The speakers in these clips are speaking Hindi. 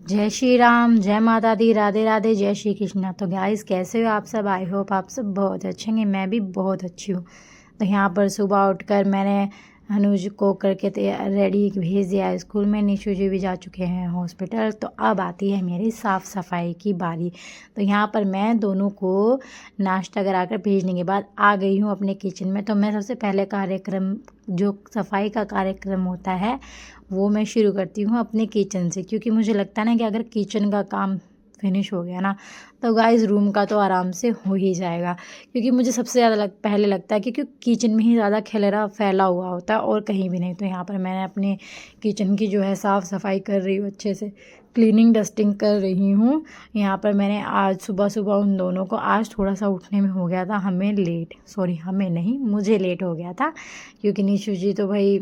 जय श्री राम, जय माता दी, राधे राधे, जय श्री कृष्णा। तो गाइस कैसे हो आप सब? आई होप आप सब बहुत अच्छे होंगे। मैं भी बहुत अच्छी हूँ। तो यहाँ पर सुबह उठकर मैंने अनुज को करके रेडी भेज दिया है स्कूल में। निशु जी भी जा चुके हैं हॉस्पिटल। तो अब आती है मेरी साफ़ सफाई की बारी। तो यहाँ पर मैं दोनों को नाश्ता कराकर भेजने के बाद आ गई हूँ अपने किचन में। तो मैं सबसे पहले कार्यक्रम जो सफाई का कार्यक्रम होता है वो मैं शुरू करती हूँ अपने किचन से, क्योंकि मुझे लगता है ना कि अगर किचन का काम फिनिश हो गया ना तो गाइस रूम का तो आराम से हो ही जाएगा। क्योंकि मुझे सबसे ज़्यादा पहले लगता है कि क्योंकि किचन में ही ज़्यादा खिलरा फैला हुआ होता है और कहीं भी नहीं। तो यहाँ पर मैंने अपने किचन की जो है साफ़ सफाई कर रही हूँ, अच्छे से क्लीनिंग डस्टिंग कर रही हूँ। यहाँ पर मैंने आज सुबह सुबह उन दोनों को, आज थोड़ा सा उठने में हो गया था हमें लेट, सॉरी हमें नहीं, मुझे लेट हो गया था। क्योंकि निशु जी तो भाई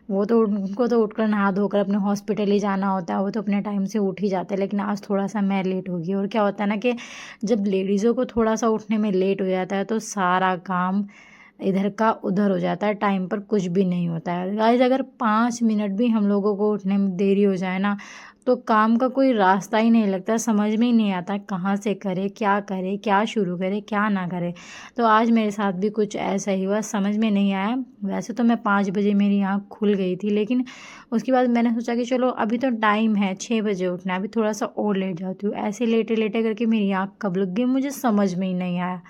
वो तो उनको तो उठकर नहा धोकर अपने हॉस्पिटल ही जाना होता है, वो तो अपने टाइम से उठ ही जाते हैं। लेकिन आज थोड़ा सा मैं लेट हो गई। और क्या होता है ना कि जब लेडीज़ों को थोड़ा सा उठने में लेट हो जाता है तो सारा काम इधर का उधर हो जाता है, टाइम पर कुछ भी नहीं होता है गाइस। अगर 5 मिनट भी हम लोगों को उठने में देरी हो जाए ना तो काम का कोई रास्ता ही नहीं लगता, समझ में ही नहीं आता कहाँ से करे, क्या शुरू करे, क्या ना करे। तो आज मेरे साथ भी कुछ ऐसा ही हुआ, समझ में नहीं आया। वैसे तो मैं 5 बजे मेरी आँख खुल गई थी, लेकिन उसके बाद मैंने सोचा कि चलो अभी तो टाइम है, 6 बजे उठना है, अभी थोड़ा सा और लेट जाती हूँ। ऐसे लेटे लेटे करके मेरी आँख कब लग गई मुझे समझ में ही नहीं आया।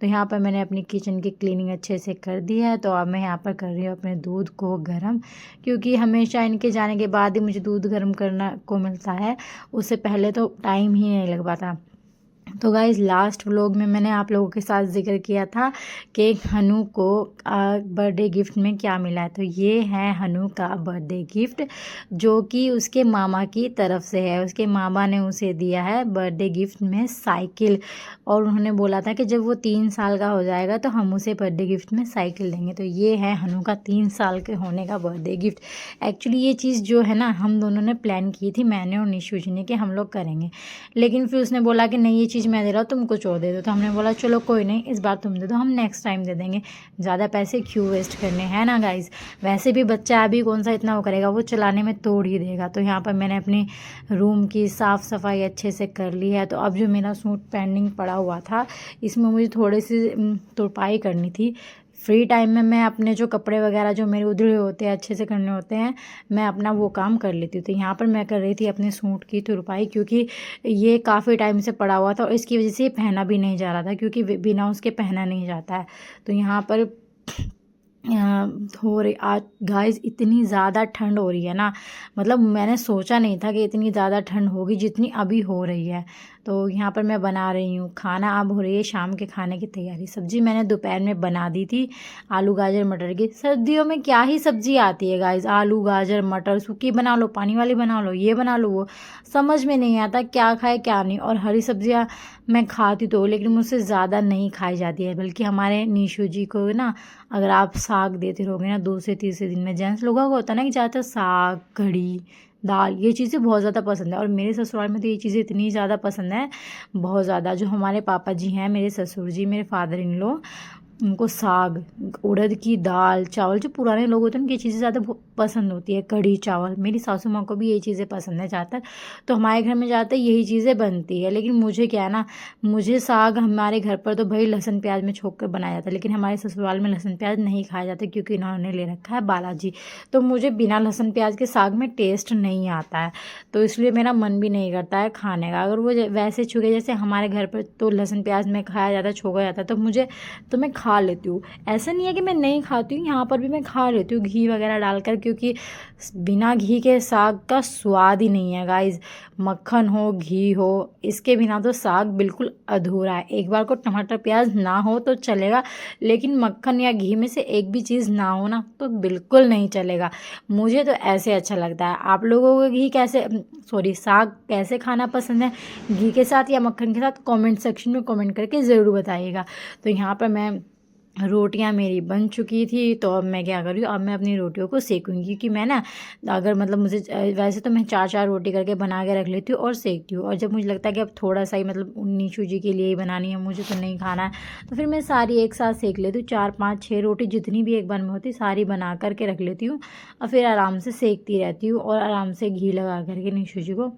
तो यहाँ पर मैंने अपनी किचन की क्लीनिंग अच्छे से कर दी है। तो अब मैं यहाँ पर कर रही हूँ अपने दूध को गर्म, क्योंकि हमेशा इनके जाने के बाद ही मुझे दूध गर्म करना को मिलता है, उससे पहले तो टाइम ही नहीं लग पाता। तो गाइज़ लास्ट व्लॉग में मैंने आप लोगों के साथ ज़िक्र किया था कि हनु को बर्थडे गिफ्ट में क्या मिला है। तो ये है हनु का बर्थडे गिफ्ट, जो कि उसके मामा की तरफ से है। उसके मामा ने उसे दिया है बर्थडे गिफ्ट में साइकिल, और उन्होंने बोला था कि जब वो 3 साल का हो जाएगा तो हम उसे बर्थडे गिफ्ट में साइकिल देंगे। तो ये है हनु का 3 साल के होने का बर्थडे गिफ्ट। एक्चुअली ये चीज़ जो है ना हम दोनों ने प्लान की थी, मैंने और निशु जी ने, कि हम लोग करेंगे। लेकिन फिर उसने बोला कि नहीं ये चीज़ मैं दे रहा हूँ तुम कुछ और दे दो। तो हमने बोला चलो कोई नहीं, इस बार तुम दे दो, हम नेक्स्ट टाइम दे देंगे, ज़्यादा पैसे क्यों वेस्ट करने हैं ना गाइज़। वैसे भी बच्चा अभी कौन सा इतना वो करेगा, वो चलाने में तोड़ ही देगा। तो यहाँ पर मैंने अपनी रूम की साफ़ सफाई अच्छे से कर ली है। तो अब जो मेरा सूट पेंडिंग पड़ा हुआ था इसमें मुझे थोड़ी सी तुरपाई करनी थी। फ्री टाइम में मैं अपने जो कपड़े वगैरह जो मेरे उधड़े होते हैं अच्छे से करने होते हैं, मैं अपना वो काम कर लेती हूँ। तो यहाँ पर मैं कर रही थी अपने सूट की तुरपाई, क्योंकि ये काफ़ी टाइम से पड़ा हुआ था और इसकी वजह से ये पहना भी नहीं जा रहा था, क्योंकि बिना उसके पहना नहीं जाता है। तो यहाँ पर हो रही आज गाइस इतनी ज़्यादा ठंड हो रही है ना, मतलब मैंने सोचा नहीं था कि इतनी ज़्यादा ठंड होगी जितनी अभी हो रही है। तो यहाँ पर मैं बना रही हूँ खाना, अब हो रही है शाम के खाने की तैयारी। सब्ज़ी मैंने दोपहर में बना दी थी, आलू गाजर मटर की। सर्दियों में क्या ही सब्ज़ी आती है गाइस, आलू गाजर मटर, सूखी बना लो, पानी वाली बना लो, ये बना लो वो, समझ में नहीं आता क्या खाए क्या नहीं। और हरी सब्जियाँ मैं खाती तो, लेकिन मुझसे ज़्यादा नहीं खाई जाती है। बल्कि हमारे निशु जी को ना अगर आप साग देते रहोगे ना 2 से 3 दिन में, जेंट्स लोगों को होता है ना कि ज़्यादातर साग, कढ़ी, दाल, ये चीज़ें बहुत ज़्यादा पसंद है। और मेरे ससुराल में तो ये चीज़ें इतनी ज़्यादा पसंद है, बहुत ज़्यादा। जो हमारे पापा जी हैं, मेरे ससुर जी, मेरे फादर इन लॉ, उनको साग, उड़द की दाल, चावल, जो पुराने लोग होते हैं उनकी चीज़ें ज़्यादा पसंद होती है, कढ़ी चावल। मेरी सासू माँ को भी यही चीज़ें पसंद है ज़्यादातर। तो हमारे घर में ज़्यादातर यही चीज़ें बनती है। लेकिन मुझे क्या है ना, मुझे साग हमारे घर पर तो भाई लहसुन प्याज में छोंक कर बनाया जाता है, लेकिन हमारे ससुराल में लहसुन प्याज नहीं खाया जाता, क्योंकि इन्होंने ले रखा है बालाजी। तो मुझे बिना लहसुन प्याज के साग में टेस्ट नहीं आता है, तो इसलिए मेरा मन भी नहीं करता है खाने का। अगर वो वैसे छुके जैसे हमारे घर पर तो लहसुन प्याज में खाया जाता है, छोका जाता है, तो मैं खा लेती हूँ। ऐसा नहीं है कि मैं नहीं खाती हूँ, यहाँ पर भी मैं खा लेती हूँ घी वगैरह डालकर, क्योंकि बिना घी के साग का स्वाद ही नहीं है गाइज। मक्खन हो, घी हो, इसके बिना तो साग बिल्कुल अधूरा है। एक बार को टमाटर प्याज ना हो तो चलेगा, लेकिन मक्खन या घी में से एक भी चीज़ ना हो ना तो बिल्कुल नहीं चलेगा। मुझे तो ऐसे अच्छा लगता है। आप लोगों को घी कैसे, सॉरी, साग कैसे खाना पसंद है, घी के साथ या मक्खन के साथ? कमेंट सेक्शन में कमेंट करके ज़रूर बताइएगा। तो यहाँ पर मैं, रोटियां मेरी बन चुकी थी, तो अब मैं क्या कर रही हूँ, अब मैं अपनी रोटियों को सेकूंगी। क्योंकि मैं ना, अगर मतलब मुझे वैसे तो मैं 4-4 रोटी करके बना के रख लेती हूँ और सेकती हूँ। और जब मुझे लगता है कि अब थोड़ा सा ही, मतलब नीशू जी के लिए ही बनानी है, मुझे तो नहीं खाना है, तो फिर मैं सारी एक साथ सेक लेती हूँ। 4-5-6 रोटी जितनी भी एक बार में होती सारी बना करके रख लेती हूँ, और फिर आराम से सेकती रहती हूँ और आराम से घी लगा करके नीशू जी को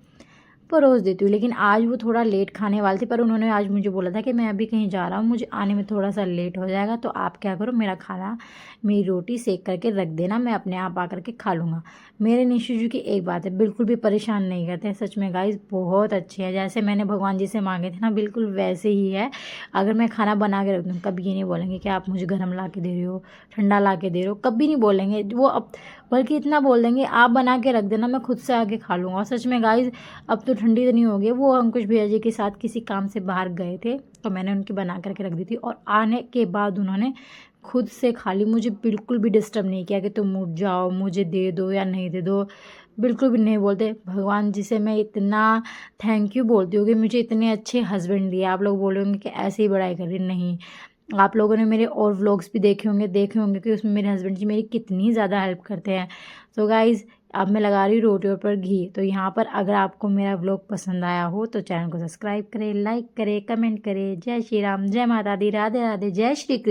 परोस देती हूँ। लेकिन आज वो थोड़ा लेट खाने वाले थे, पर उन्होंने आज मुझे बोला था कि मैं अभी कहीं जा रहा हूँ, मुझे आने में थोड़ा सा लेट हो जाएगा, तो आप क्या करो, मेरा खाना, मेरी रोटी सेक करके रख देना, मैं अपने आप आकर के खा लूँगा। मेरे निशु जी की एक बात है, बिल्कुल भी परेशान नहीं करते हैं, सच में गाइस बहुत अच्छे हैं। जैसे मैंने भगवान जी से मांगे थे ना, बिल्कुल वैसे ही है। अगर मैं खाना बना के रख दूँ, कभी ये नहीं बोलेंगे कि आप मुझे गर्म ला के दे रहे हो, ठंडा ला के दे रहे हो, कभी नहीं बोलेंगे वो। अब बल्कि इतना बोल देंगे, आप बना के रख देना, मैं खुद से आके खा लूँगा। और सच में गाइस, अब तो ठंडी तो नहीं हो गई, वो अंकुश भैया जी के साथ किसी काम से बाहर गए थे, तो मैंने उनकी बना करके रख दी थी, और आने के बाद उन्होंने खुद से खा ली। मुझे बिल्कुल भी डिस्टर्ब नहीं किया कि तुम उठ जाओ, मुझे दे दो या नहीं दे दो, बिल्कुल भी नहीं बोलते। भगवान जी से मैं इतना थैंक यू बोलती हूँ कि मुझे इतने अच्छे हस्बैंड दिए। आप लोग बोलोगे कि ऐसे ही बड़ाई कर रही, नहीं, आप लोगों ने मेरे और व्लॉग्स भी देखे होंगे कि उसमें मेरे हस्बैंड जी मेरी कितनी ज़्यादा हेल्प करते हैं। तो गाइज़, अब मैं लगा रही हूँ रोटियों पर घी। तो यहाँ पर अगर आपको मेरा व्लॉग पसंद आया हो तो चैनल को सब्सक्राइब करें, लाइक करें, कमेंट करें। जय श्री राम, जय माता दी, राधे राधे, जय श्री कृष्ण।